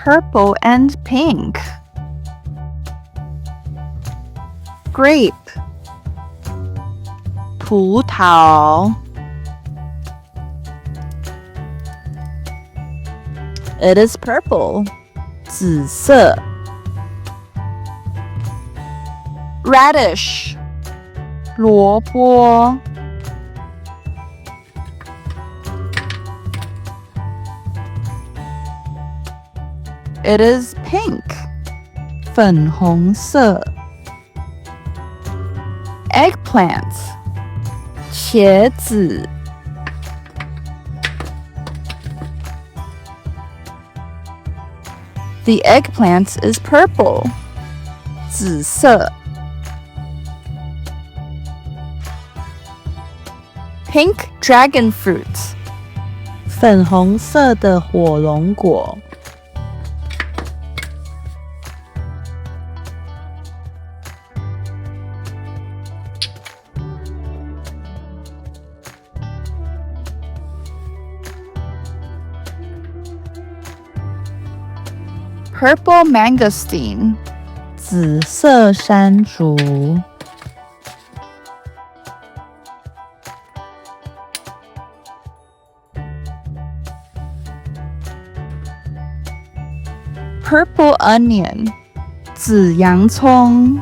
purple and pink. Grape. 葡萄。It is purple. 紫色。Radish. 萝卜。It is pink. 粉红色。Eggplant. 茄子。The eggplant is purple. 紫色。Pink dragon fruit. 粉红色的火龙果。Purple Mangosteen. 紫色山竹。Purple onion. 紫洋葱。